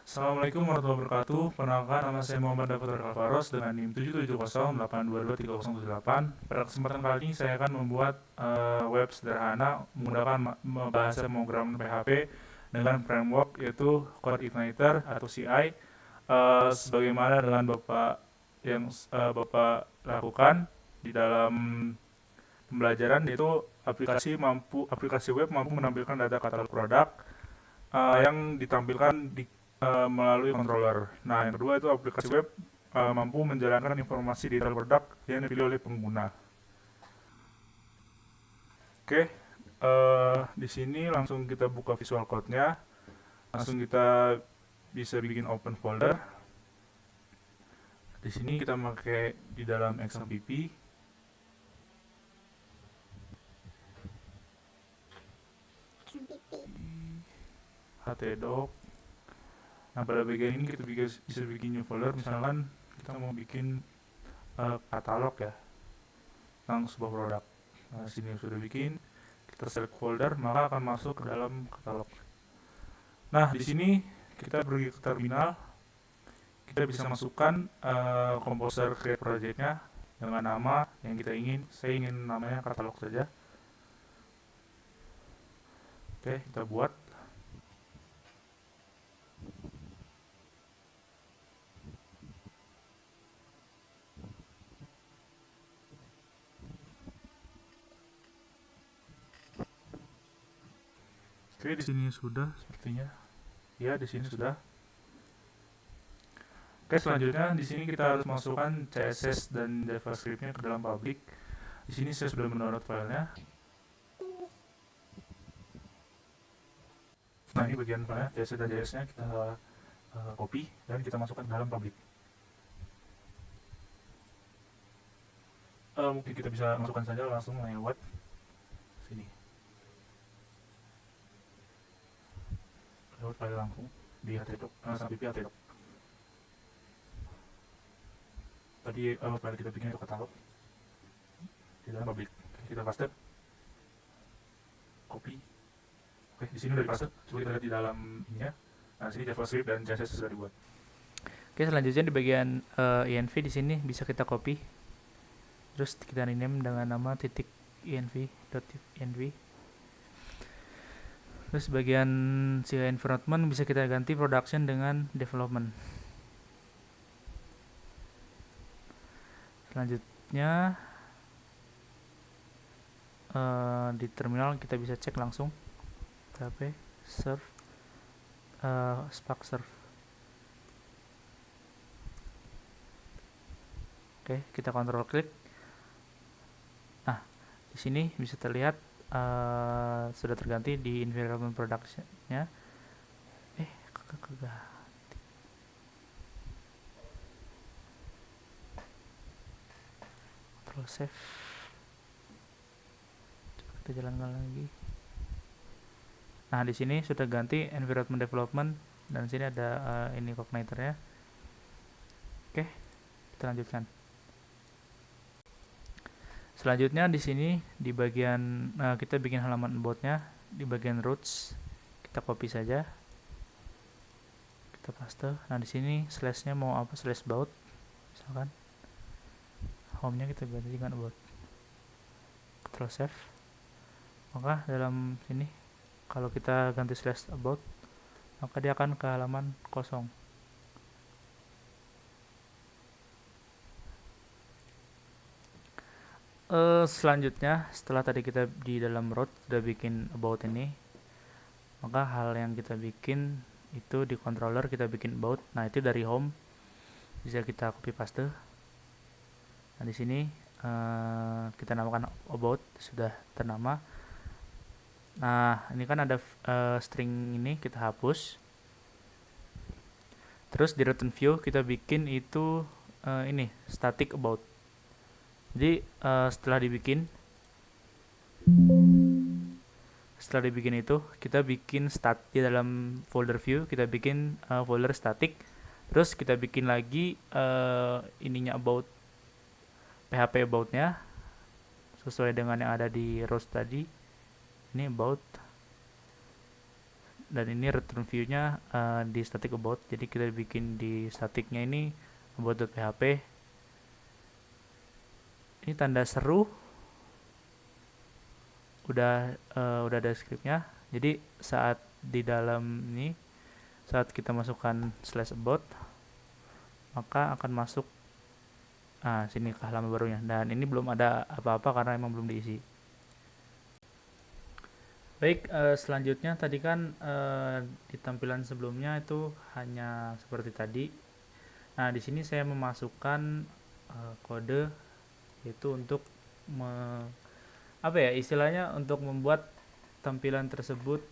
Assalamualaikum warahmatullahi wabarakatuh. Perkenalkan, nama saya Muhammad Dafatur Kalfaros dengan NIM 77082223008. Pada kesempatan kali ini saya akan membuat web sederhana menggunakan bahasa pemrograman PHP dengan framework yaitu Code Igniter atau CI. Sebagaimana dengan Bapak lakukan di dalam pembelajaran, yaitu aplikasi web mampu menampilkan data katalog produk yang ditampilkan melalui controller. Nah, yang kedua itu aplikasi web mampu menjalankan informasi detail produk yang dipilih oleh pengguna. Oke, di sini langsung kita buka Visual Code-nya. Langsung kita bisa bikin open folder. Di sini kita pakai di dalam XMPP. htdoc. Nah, pada bagian ini kita bisa bikin new folder. Misalkan kita mau bikin katalog ya tentang sebuah produk. Nah, sini sudah bikin, kita select folder, maka akan masuk ke dalam katalog. Nah, di sini kita pergi ke terminal, kita bisa masukkan komposer create project-nya dengan nama yang kita ingin. Saya ingin namanya katalog saja. Oke, kita buat. Oke, di sini sudah sepertinya. Ya, di sini sudah. Oke, selanjutnya di sini kita harus masukkan CSS dan JavaScript-nya ke dalam public. Di sini saya sudah mendownload filenya. Nah, ini bagian filenya, CSS dan JS-nya kita copy dan kita masukkan ke dalam public. Mungkin kita bisa masukkan saja langsung lewat sini. Lewat file langsung di htdoc, sampai htdoc. Tadi file kita bikin itu katalog di dalam public. Kita paste, copy. Oke, di sini udah dipaste. Coba kita lihat di dalam ininya. Nah, sini JavaScript dan CSS sudah dibuat. Oke, selanjutnya di bagian env di sini bisa kita copy. Terus kita rename dengan nama .env. Terus bagian CI environment bisa kita ganti production dengan development. Selanjutnya di terminal kita bisa cek langsung php serve spark serve. Oke, kita control klik. Nah, di sini bisa terlihat sudah terganti di environment production-nya. Control save. Coba kita jalankan lagi. Nah, di sini sudah ganti environment development dan di sini ada ini cogniter-nya. Oke, kita lanjutkan. Selanjutnya di sini di bagian kita bikin halaman about-nya di bagian roots kita copy saja, kita paste. Nah, di sini slash-nya mau apa, slash about misalkan. Home-nya kita ganti dengan about. Control save. Maka dalam sini kalau kita ganti slash about, maka dia akan ke halaman kosong. Selanjutnya setelah tadi kita di dalam root sudah bikin about ini, maka hal yang kita bikin itu di controller kita bikin about. Nah, itu dari home bisa kita copy paste. Nah, di sini kita namakan about, sudah ternama. Nah, ini kan ada string ini kita hapus. Terus di return view kita bikin itu ini static about. Jadi setelah dibikin itu kita bikin di dalam folder view kita bikin folder static. Terus kita bikin lagi ininya about, PHP about-nya sesuai dengan yang ada di rows tadi. Ini about. dan ini return view-nya di static about. Jadi kita bikin di statiknya ini about.php. Ini tanda seru, udah ada scriptnya. Jadi saat di dalam ini, saat kita masukkan slash about, maka akan masuk sini ke halaman barunya. Dan ini belum ada apa-apa karena emang belum diisi. Baik, selanjutnya tadi kan di tampilan sebelumnya itu hanya seperti tadi. Nah, di sini saya memasukkan kode, yaitu untuk istilahnya untuk membuat tampilan tersebut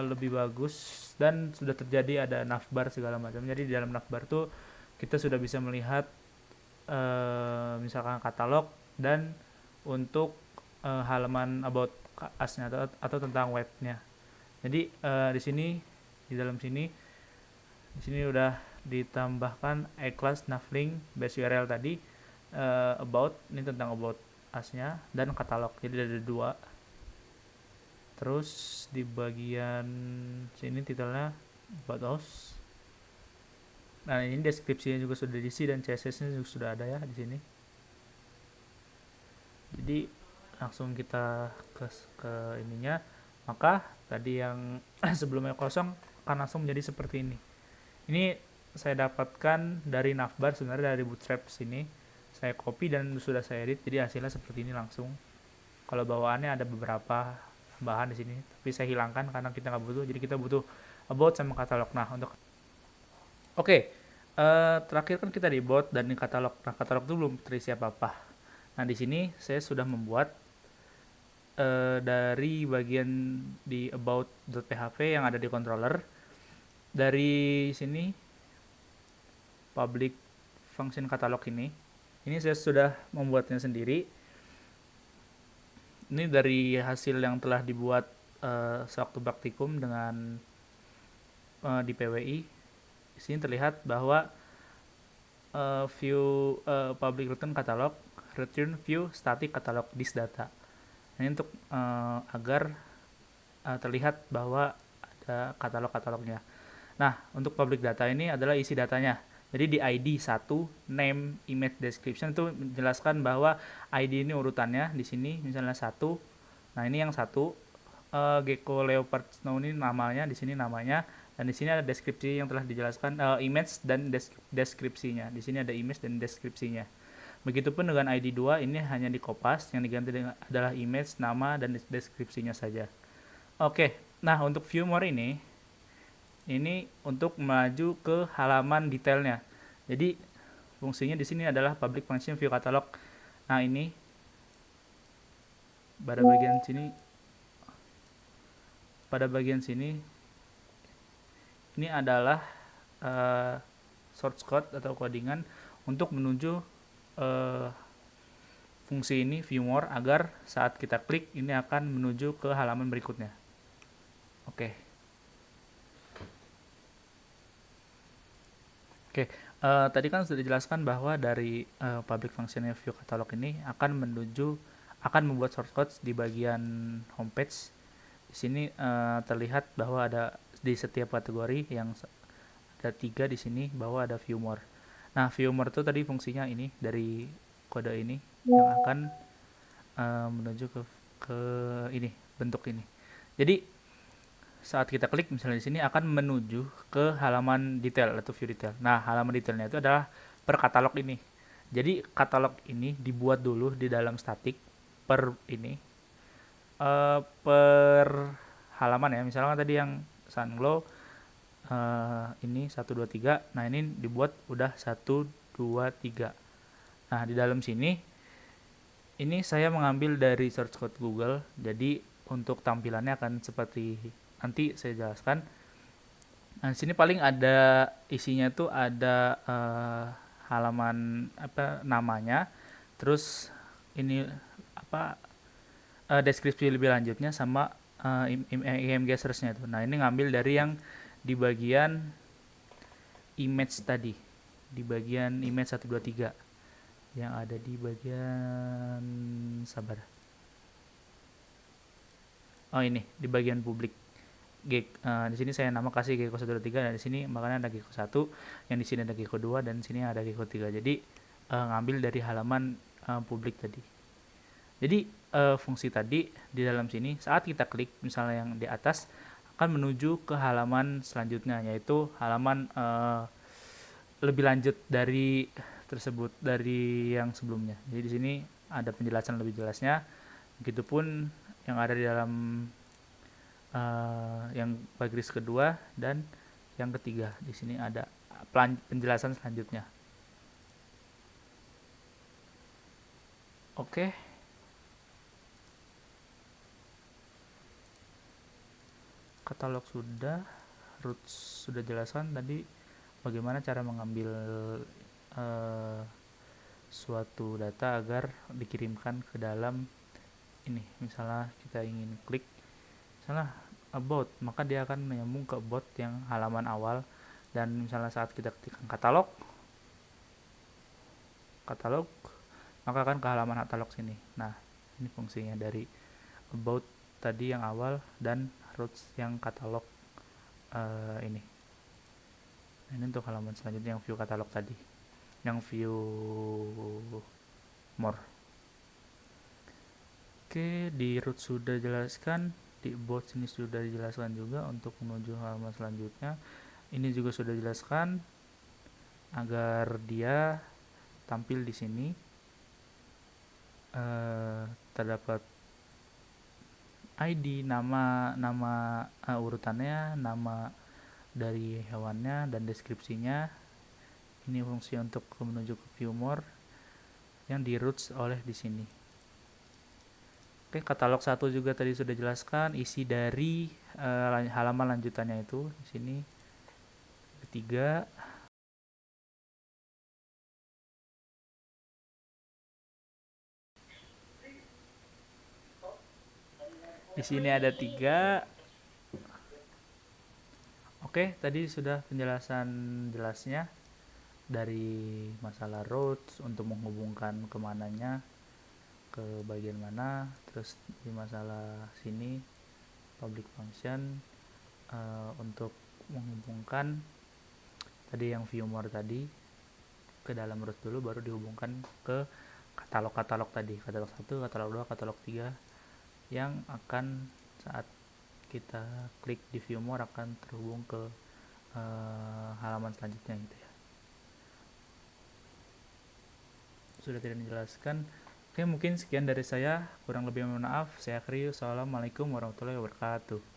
lebih bagus, dan sudah terjadi ada navbar segala macam. Jadi di dalam navbar tuh kita sudah bisa melihat misalkan katalog dan untuk halaman about us-nya atau tentang webnya. Jadi di sini udah ditambahkan class navlink base URL tadi, about ini tentang about us-nya, dan katalog. Jadi ada dua. Terus di bagian sini titelnya about us. Nah, ini deskripsinya juga sudah diisi dan CSS-nya juga sudah ada ya di sini. Jadi langsung kita ke ininya, maka tadi yang sebelumnya kosong akan langsung menjadi seperti ini. Ini saya dapatkan dari navbar, sebenarnya dari bootstrap sini saya copy dan sudah saya edit, jadi hasilnya seperti ini langsung. Kalau bawaannya ada beberapa bahan di sini, tapi saya hilangkan karena kita nggak butuh. Jadi kita butuh about sama katalog. Nah, untuk terakhir kan kita di about dan di katalog. Nah, katalog itu belum terisi apa-apa. Nah, di sini saya sudah membuat dari bagian di about.php yang ada di controller. Dari sini public function katalog ini saya sudah membuatnya sendiri. Ini dari hasil yang telah dibuat sewaktu praktikum dengan di PWI. Di sini terlihat bahwa view public return katalog, return view static katalog this data. Ini untuk agar terlihat bahwa ada katalog-katalognya. Nah, untuk public data ini adalah isi datanya. Jadi di ID 1, name, image, description itu menjelaskan bahwa ID ini urutannya. Di sini misalnya 1. Nah, ini yang 1. Gecko Leopard Snow ini namanya, di sini namanya. Dan di sini ada deskripsi yang telah dijelaskan, image dan deskripsinya. Di sini ada image dan deskripsinya. Begitupun dengan ID 2, ini hanya di kopas, yang diganti adalah image, nama, dan deskripsinya saja. Oke, nah untuk view more ini untuk melaju ke halaman detailnya. Jadi fungsinya di sini adalah public function view catalog. Nah, ini pada bagian sini ini adalah source code atau codingan untuk menuju fungsi ini view more, agar saat kita klik ini akan menuju ke halaman berikutnya. Oke, tadi kan sudah dijelaskan bahwa dari public function view catalog ini akan membuat source code di bagian homepage. Di sini terlihat bahwa ada di setiap kategori yang ada 3 di sini bahwa ada view more. Nah, view more itu tadi fungsinya ini dari kode ini yang akan menuju ke ini, bentuk ini. Jadi saat kita klik misalnya di sini akan menuju ke halaman detail atau view detail. Nah, halaman detailnya itu adalah per katalog ini. Jadi katalog ini dibuat dulu di dalam statik per ini per halaman ya. Misalnya tadi yang Sunglow ini 1 2 3. Nah, ini dibuat udah 1 2 3. Nah, di dalam sini ini saya mengambil dari search code Google. Jadi untuk tampilannya akan seperti nanti saya jelaskan. Nah, di sini paling ada isinya tuh ada halaman namanya, terus ini deskripsi lebih lanjutnya sama IMG search-nya itu. Nah, ini ngambil dari yang di bagian image tadi, di bagian image 1 2 3 yang ada di bagian ini di bagian publik. di sini saya nama kasih gecko 123, dan di sini makanya ada gecko 1, yang di sini ada gecko 2, dan di sini ada gecko 3. Jadi ngambil dari halaman publik tadi. Jadi fungsi tadi di dalam sini saat kita klik misalnya yang di atas akan menuju ke halaman selanjutnya, yaitu halaman lebih lanjut dari tersebut, dari yang sebelumnya. Jadi di sini ada penjelasan lebih jelasnya. Begitupun yang ada di dalam yang baris kedua dan yang ketiga. Di sini ada penjelasan selanjutnya. Oke. Katalog sudah, roots sudah jelaskan tadi bagaimana cara mengambil suatu data agar dikirimkan ke dalam ini. Misalnya kita ingin klik misalnya about, maka dia akan menyambung ke about yang halaman awal, dan misalnya saat kita ketikkan katalog maka akan ke halaman katalog sini. Nah, ini fungsinya dari about tadi yang awal dan roots yang katalog ini. Ini untuk halaman selanjutnya yang view katalog tadi, yang view more. Oke, di root sudah jelaskan, di about sini sudah dijelaskan juga untuk menuju halaman selanjutnya. Ini juga sudah dijelaskan agar dia tampil di sini. Terdapat ID, nama urutannya, nama dari hewannya, dan deskripsinya. Ini fungsi untuk menuju ke view more yang di roots oleh di sini. Oke, katalog 1 juga tadi sudah jelaskan isi dari halaman lanjutannya itu di sini. Ketiga, di sini ada 3. Oke, tadi sudah penjelasan jelasnya dari masalah routes untuk menghubungkan kemananya, ke bagian mana. Terus di masalah sini public function untuk menghubungkan tadi yang view more tadi ke dalam routes dulu, baru dihubungkan ke katalog-katalog tadi, katalog 1, katalog 2, katalog 3, yang akan saat kita klik di view more akan terhubung ke halaman selanjutnya gitu ya. Sudah tidak dijelaskan. Oke, mungkin sekian dari saya, kurang lebih mohon maaf. Saya akhiri. Assalamualaikum warahmatullahi wabarakatuh.